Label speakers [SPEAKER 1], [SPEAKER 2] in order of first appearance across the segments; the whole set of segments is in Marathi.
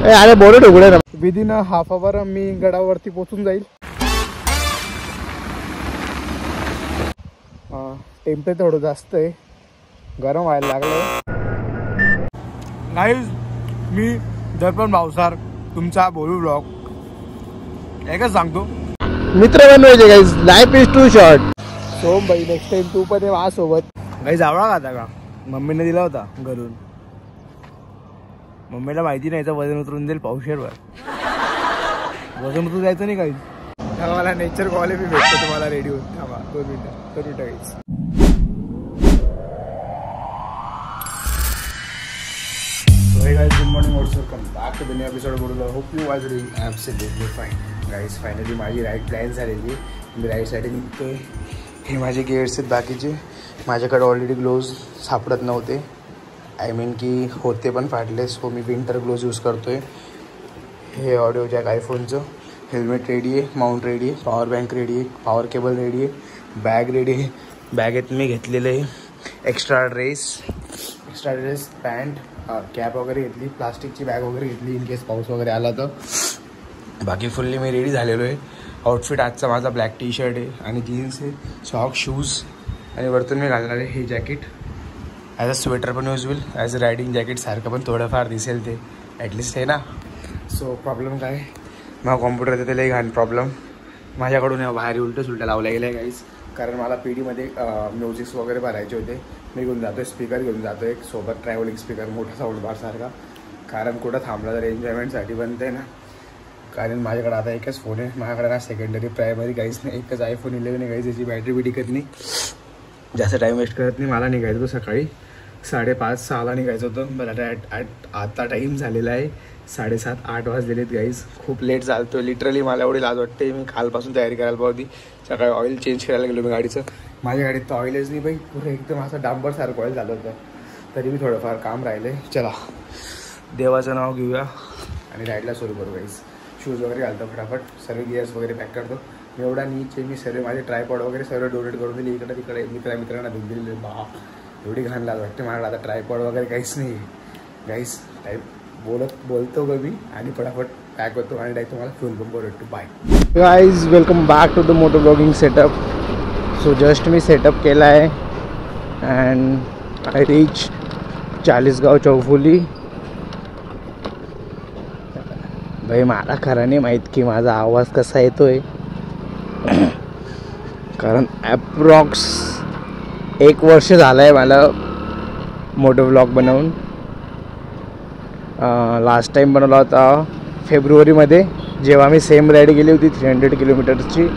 [SPEAKER 1] अरे बोर्ड उघडे ना. विदिन हाफ अवर मी गडावरती पोहोचून जाईल. टेम्परेचर थोडं जास्त आहे, गरम व्हायला लागलं. गाईज मी दर्पण भावसार तुमचा बोलू ब्लॉग एकच सांगतो, मित्र बनवायचे guys. Life is too short. Som भाई नेक्स्ट टाइम तू पण ये सोबत. गाईज आवळा खाता का? मम्मीने दिला होता घरून. मम्मीला माहिती नाही वजन उतरून देईल पावशेरवर. वजन उतरून जायचं नाही गाईज. मला नेचर कॉलेज बी भेटतो तुम्हाला. रेडी होत थांबा 2 मिनिटं guys. Hey guys, good morning. Welcome back to the new episode of Bodu. Hope you guys are doing absolutely fine. Guys, finally माझी राईड प्लॅन झालेली. मी राईडसाठी निघतोय. हे माझे गेअर्स आहेत बाकीचे. माझ्याकडे ऑलरेडी ग्लोव्ज सापडत नव्हते. आय मीन की होते पण फाटले. सो मी विंटर ग्लोव्ज यूज करतोय. हे ऑडिओ जॅक आयफोनचं. हेल्मेट रेडी आहे, माउंट रेडी आहे, पॉवर बँक रेडी आहे, पॉवर केबल रेडी आहे, बॅग रेडी आहे. बॅगेत मी घेतलेलं आहे एक्स्ट्रा ड्रेस, पॅन्ट, कॅप वगैरे घेतली, प्लास्टिकची बॅग वगैरे घेतली इन केस पाऊस वगैरे आला तर. बाकी फुल्ली मी रेडी झालेलो आहे. आउटफिट आजचा माझा ब्लॅक टी शर्ट आहे आणि जीन्स आहे, सॉक्स, शूज आणि वरतून मी घालणार आहे हे जॅकेट. ॲज अ स्वेटर पण यूज होईल, ॲज अ रायडिंग जॅकेट सारखं पण थोडंफार दिसेल ते ॲटलिस्ट आहे ना. सो प्रॉब्लेम काय, मला कॉम्प्युटर ते लई घाण प्रॉब्लेम. माझ्याकडून बाहेर उलट्या लावल्या गेल्या गाईज. कारण मला पीडीमध्ये म्युझिक्स वगैरे भरायचे होते. मी घेऊन जातो आहे स्पीकर, घेऊन जातो एक सोबत ट्रॅव्हलिंग स्पीकर, मोठा साऊंड बारसारखा. कारण कुठं थांबला तर एन्जॉयमेंटसाठी बनते ना. कारण माझ्याकडे आता एकच फोन आहे. माझ्याकडे ना सेकंडरी प्रायमरी काहीच नाही. एकच आयफोन 11 आहे गाईज. याची बॅटरी बी टिकत नाही. जास्त टाईम वेस्ट करत नाही. मला निघायचं होतं सकाळी 5:30-6ला निघायचं होतं. मला आता टाईम झालेला आहे 7:30-8 वाजलेले आहेत गाईज. खूप लेट चालतो लिटरली. मला एवढी लाज वाटते. मी कालपासून तयारी करायला पाहिजे. सकाळी ऑइल चेंज करायला गेलो मी गाडीचं. माझ्या गाडीत तर ऑइलच नाही बाई. पुढे एकदम असं डांबरसारखं ऑइल झालं होतं. तरी मी थोडंफार काम राहिलं आहे. चला देवाचं नाव घेऊया आणि राईडला सुरू करू गाईज. शूज वगैरे घालतो फटाफट. सर्व गिअर्स वगैरे पॅक करतो. एवढा नीचे मी सर्व माझे ट्रायपॉड वगैरे सर्व डोनेट करून दिले. इकडे तिकडे मित्रांना देऊन दिलेले. एवढी घाण लाज वाटते मला. आता ट्रायपॉड वगैरे काहीच नाही गाईज. बोलतो ग मी आणि फटाफट पॅक होतो आणि डायरेक्ट तुम्हाला फ्यूल पंपवर भेटतो. Bye guys, welcome back to the moto blogging setup. So just me setup केला आहे अँड आय रीच चाळीसगाव चौफुली. भाई मला खरं नाही माहीत की माझा आवाज कसा येतोय. कारण ॲप्रॉक्स 1 वर्ष झालं आहे मला मोटो ब्लॉग बनवून. लास्ट टाईम बनवला होता फेब्रुवारीमध्ये, जेव्हा मी सेम राईड गेली होती 300 किलोमीटरची.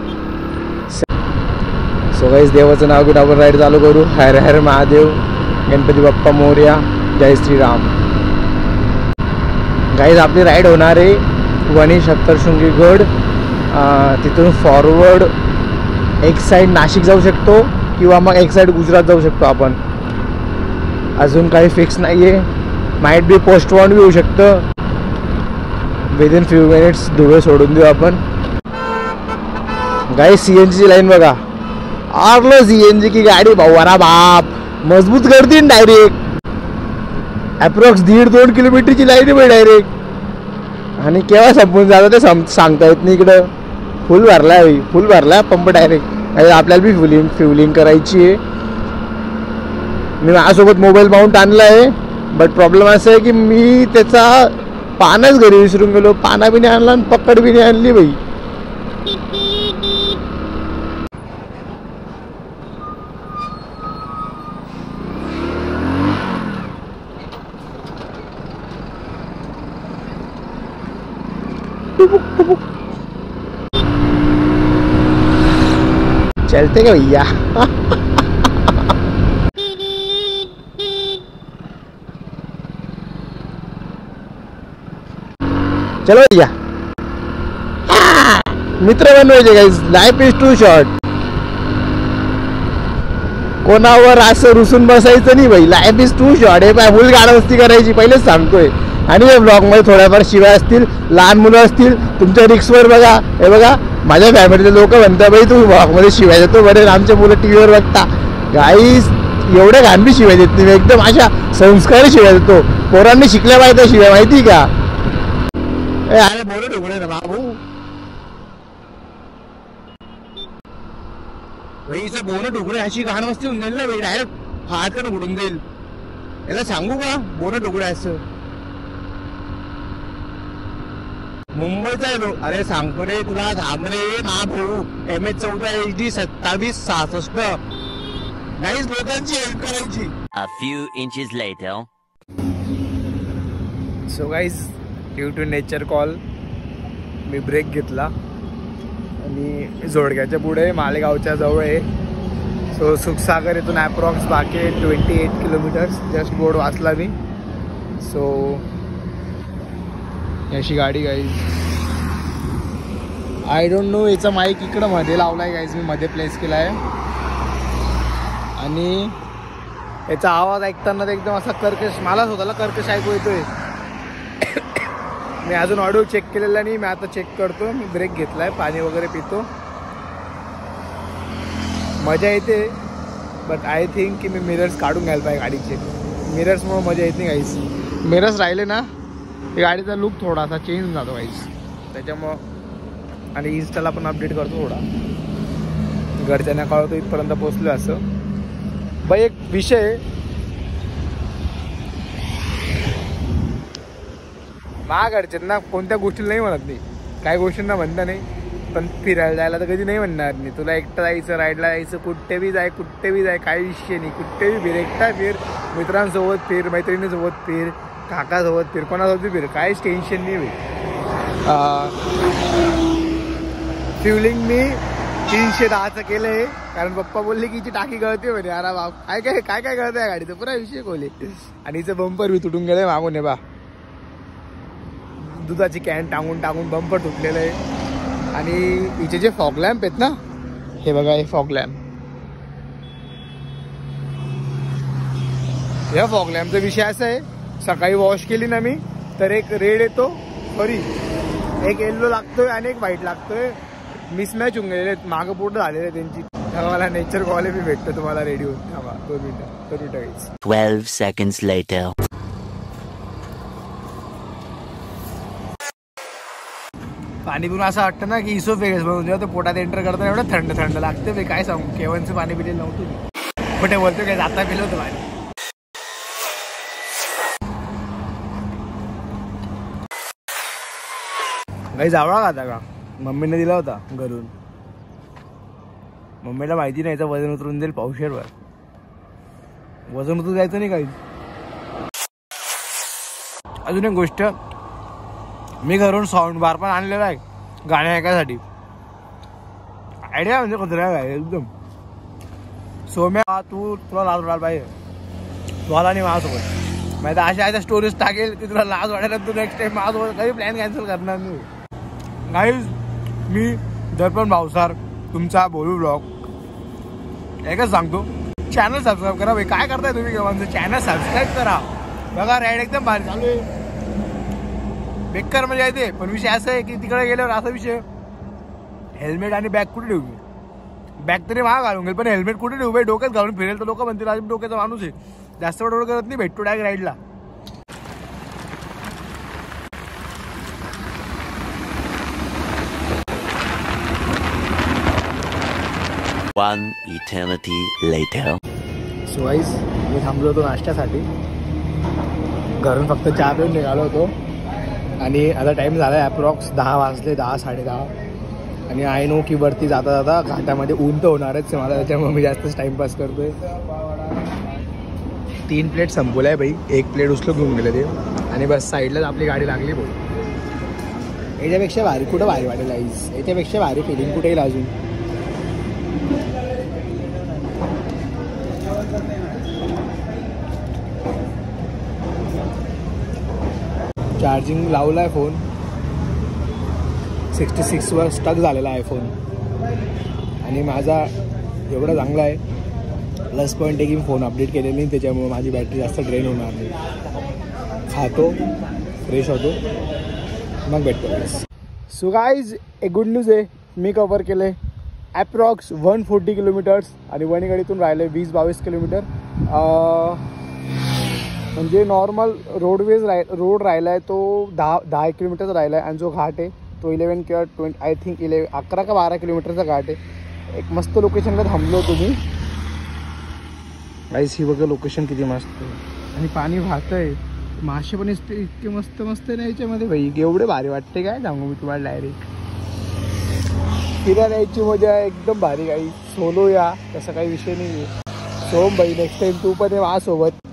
[SPEAKER 1] सो गाईज देवाचं नाव घेऊन आपण राईड चालू करू. हर हर महादेव, गणपती बाप्पा मोरया, जय श्रीराम. गाईज आपली राईड होणार आहे वणी सप्तशृंगी गड. तिथून फॉरवर्ड एक साईड नाशिक जाऊ शकतो किंवा मग एक साईड गुजरात जाऊ शकतो आपण. अजून काही फिक्स नाही आहे. माइट बी पोस्टपोन बी होऊ शकतं. विदिन फ्यू मिनिट्स धुळे सोडून देऊ आपण. गाईज CNG लाईन बघा. आरलो CNG की गाडी भावाना बाप. मजबूत करतील डायरेक्ट. ॲप्रॉक्स 1.5-2 किलोमीटरची लाईन आहे डायरेक्ट. आणि केव्हा संपून जातं ते सांगता येत नाही. इकडं फुल भरला पंप डायरेक्ट. आपल्याला बी फ्युलिंग करायची आहे. मी माझ्यासोबत मोबाईल माउंट आणला आहे. बट प्रॉब्लेम असं आहे की मी त्याचा पानच घरी विसरून गेलो. पाना बी नाही आणला आणि पकड बी नाही आणली बाई. चलते क्या भैया. चलो भैया, मित्र बनवायचे guys. Life is too short. कोणावर असं रुसून बसायचं नाही भाई. Life is too short. हे पाय फुल गाडा करायची पहिलेच सांगतोय. आणि या ब्लॉगमध्ये थोड्याफार शिवाय असतील, लहान मुलं असतील, तुमच्या रिक्सवर बघा. हे बघा माझ्या फॅमिलीचे लोक म्हणतात बाई तू ब्लॉगमध्ये शिवाय देतो. बरे आमचे मुलं टीव्हीवर बघता. गाईज एवढ्या घाणबी शिवाय देत नाही. एकदम अशा संस्कारी शिवाय देतो. पोरांनी शिकल्या पाहिजे शिवाय, माहिती का. अरे बोलो ढुकड़े ना बाबू, भाई इसे बोनो ढुकड़े अशी घाण वस्ती होऊन जाईल ना भाई, डायरेक्ट हात करून उडून जाईल. याला सांगू का बोनो ढुकड़े असं मुंबईचा आहे. अरे सांगतो रे तुला, थांब रे ना भाऊ. MH14 HD 2766 गाईज लोकांची हेल्प करायची.
[SPEAKER 2] A few inches later.
[SPEAKER 1] So guys due to nature call मी ब्रेक घेतला आणि जोडग्याच्या पुढे मालेगावच्या जवळ आहे. सो सुखसागर इथून ॲप्रॉक्स बाकी 28 किलोमीटर्स. जस्ट बोर्ड वाचला मी. सो अशी गाडी गाईज. आय डोंट नो, याचा माईक इकडं मध्ये लावला आहे गाईज, मी मध्ये प्लेस केला आहे. आणि याचा आवाज ऐकताना तर एकदम असा कर्कश, मला स्वतःला कर्कश ऐकू येतोय. मी अजून ऑडिओ चेक केलेला नाही, मी आता चेक करतो. मी ब्रेक घेतला आहे, पाणी वगैरे पितो, मजा येते. बट आय थिंक की मी मिरर्स काढून घ्यायला पाहिजे गाडीचे. मिरर्समुळे मजा येत नाही गाईस. मिरर्स राहिले ना गाडीचा लुक थोडासा चेंज होऊन जातो गाईस, त्याच्यामुळं. आणि इन्स्टाला पण अपडेट करतो थोडा, घरच्यांना कळवतो इथपर्यंत पोचलो असं. बाई एक विषय, घरच्यांना कोणत्या गोष्टीला नाही म्हणत नाही, काही गोष्टींना म्हणता नाही, पण फिरायला जायला तर कधी नाही म्हणणार नाही. तुला एकटं जायचं, राईडला जायचं, कुठे बी जाय, काही विषय नाही. कुठे बी फिर, एकटा फिर, मित्रांसोबत फिर, मैत्रिणीसोबत फिर, काकासोबत फिर, कोणासोबत फिर, काहीच टेन्शन नाही भाई. फ्युलिंग मी 310चं केलं आहे, कारण पप्पा बोलले की हिची टाकी गळते म्हणे. अरे बाप, काय गळतं आहे गाडीचं, पुरा विषय खोले. आणि हिचं बंपर बी तुटून गेलं मागून आहे बा, दुधाची कॅन टाकून बंपर तुटलेलं आहे. आणि हिचे जे फॉग लॅम्प आहेत ना, हे बघा, हे फॉग लॅम्प. या फॉग लॅम्पचा विषय असा आहे, सकाळी वॉश केली ना मी तर एक रेड येतो, सॉरी एक येल्लो लागतोय आणि एक व्हाईट लागतोय. मिसमॅच होऊन गेलेले आहेत, मागं पुढं झालेले त्यांची. मला नेचर कॉल बी भेटतं तुम्हाला रेडी होऊन. थांबा 2 मिनिटं.
[SPEAKER 2] 12 seconds later.
[SPEAKER 1] पाणी पिऊन असं वाटतं ना की इसोफेगस बनवून जेव्हा ते पोटात एंटर करताना एवढं थंड लागतं. मी काय सांगू, केवनचं पाणी पिलेलं नव्हतं, कुठे बोलतो काय, आता पिलं होतं पाणी. काही जावळा खाता का, मम्मीने दिला होता घरून. मम्मीला माहिती नाही याचं वजन उतरून देईल पावशेरवर. वजन उतरून जायचं नाही काही. अजून एक गोष्ट, मी घरून साऊंड बार पण आणलेला आहे गाणे ऐकायसाठी. आयडिया म्हणजे कुत्र्या काय एकदम. सोम्या तुला लाज वाटायला पाहिजे, तुला नाही माझ्यासोबत. माहिती अशा स्टोरीज टाकेल की तुला लाज वाटायला, तू नेक्स्ट टाइम माझ्यासोबत काही प्लॅन कॅन्सल करणार नाही. गाईज मी दर्पण भावसार, तुमचा बोलू ब्लॉग. एकच सांगतो, चॅनल सबस्क्राईब करा भाई. काय करताय तुम्ही केव्हाचं, चॅनल सबस्क्राईब करा. बघा राईड एकदम भारी चालू आहे. बेकार म्हणजे येते, पण विषय असा आहे की तिकडे गेल्यावर असा विषय, हेल्मेट आणि बॅग कुठे ठेवू. बॅग तरी महाग घालून गेल, पण हेल्मेट कुठे ठेवू भाई. डोक्यात घालून फिरेल तर लोक म्हणतील आज डोक्याचा माणूस आहे. जास्त वेळ करत नाही, भेटतो डायरेक्ट राईडला.
[SPEAKER 2] One eternity later.
[SPEAKER 1] So guys मी थांबलो होतो नाश्त्यासाठी. घरून फक्त चहा पिऊन निघालो होतो आणि आता टाईम झाला आहे ॲप्रॉक्स 10 वाजले, 10 10:30. आणि आय नो की वरती जाता जाता घाटामध्ये ऊन तर होणारच आहे मला, त्याच्यामुळे मी जास्तच टाईमपास करतोय. 3 प्लेट संपवल्या आहे बाई, 1 प्लेट उचलून घेऊन गेले ते. आणि बस साईडलाच आपली गाडी लागली भाऊ. याच्यापेक्षा भारी कुठं भारी वाटेल आईस, याच्यापेक्षा भारी फिलिंग कुठे येईल अजून. चार्जिंग लावला आहे फोन, 66वर स्टक झालेला आहे फोन. आणि माझा एवढा चांगला आहे, प्लस पॉईंट आहे की फोन अपडेट केलेला नाही, त्याच्यामुळे माझी बॅटरी जास्त ड्रेन होणार नाही. खातो, फ्रेश होतो, मग भेटतो. सो गाईज एक गुड न्यूज आहे, मी कव्हर केले ॲप्रॉक्स 140 किलोमीटर्स आणि वणीगडीतून राहिले 20-22 किलोमीटर. म्हणजे नॉर्मल रोड राहिला आहे तो 10 किलोमीटरचा राहिला आहे आणि जो घाट आहे तो 11 किंवा 20 आय थिंक 11 का 12 किलोमीटरचा घाट आहे. एक मस्त लोकेशनला थांबलो तुम्ही गाईस. ही बघा लोकेशन किती मस्त आहे आणि पाणी वाहतं आहे. मासे पण इतके मस्त मस्त आहे याच्यामध्ये भाई. एवढे भारी वाटते काय सांगू मी तुम्हाला. डायरेक्ट फिरायला यायची मजा एकदम भारी. काही सोलो या तसा काही विषय नाही आहे. सोम भाई नेक्स्ट टाईम तू पण माझ्यासोबत.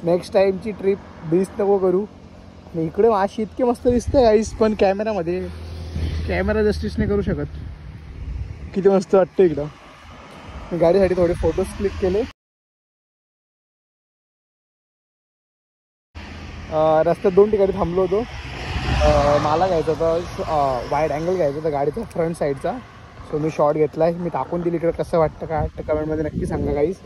[SPEAKER 1] नेक्स्ट टाईमची ट्रिप बीच नको करू. आणि इकडे माशी इतके मस्त दिसतं गाईस पण कॅमेरामध्ये कॅमेरा जस्टिस नाही करू शकत. किती मस्त वाटतं इकडं. मी गाडीसाठी थोडे फोटोज क्लिक केले. रस्त्यात 2 ठिकाणी थांबलो होतो. मला घ्यायचा होता वाईड अँगल घ्यायचा होता गाडीचा फ्रंट साईडचा. सो मी शॉट घेतला आहे. मी टाकून दिली इकडे. कसं वाटतं काय वाटतं कमेंटमध्ये नक्की सांगा गाईस.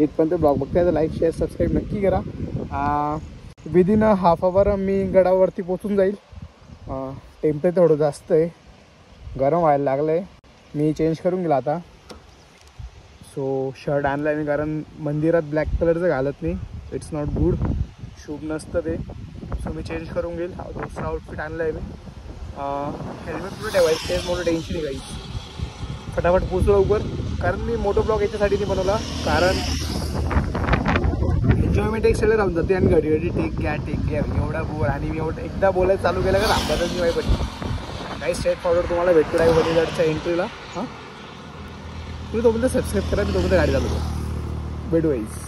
[SPEAKER 1] इथपर्यंत ब्लॉग बघताय तर लाईक शेअर सबस्क्राईब नक्की करा. विदिन हाफ आवर मी गडावरती पोचून जाईल. टेम्परेचर थोडं जास्त आहे. गरम व्हायला लागलं आहे. मी चेंज करून गेला आता. सो शर्ट आणला आहे मी कारण मंदिरात ब्लॅक कलरचं घालत नाही. It's not good. शुभ नसतं ते. सो मी चेंज करून घेईल. दुसरा आउटफिट आणला आहे मी. हेल्मेट कुठं ठेवायचं ते मोठं टेन्शन आहे काही. फटाफट पोचलो लवकर कारण मी मोटो ब्लॉग याच्यासाठी नाही बनवला कारण एन्जॉयमेंट एक सगळं राहून जाते आणि घडी घडी टेक केअर एवढा बोल. आणि मी एवढं एकदा बोलायला चालू केलं का रामदासच नाही पाहिजे. काही स्ट्रेट फॉरवर्ड तुम्हाला भेटतो आहे बॉडीगार्डच्या एंट्रीला. हां तुम्ही तोपर्यंत सबस्क्राईब करा. मी तोपर्यंत गाडी चालवतो. भेटू वाईज.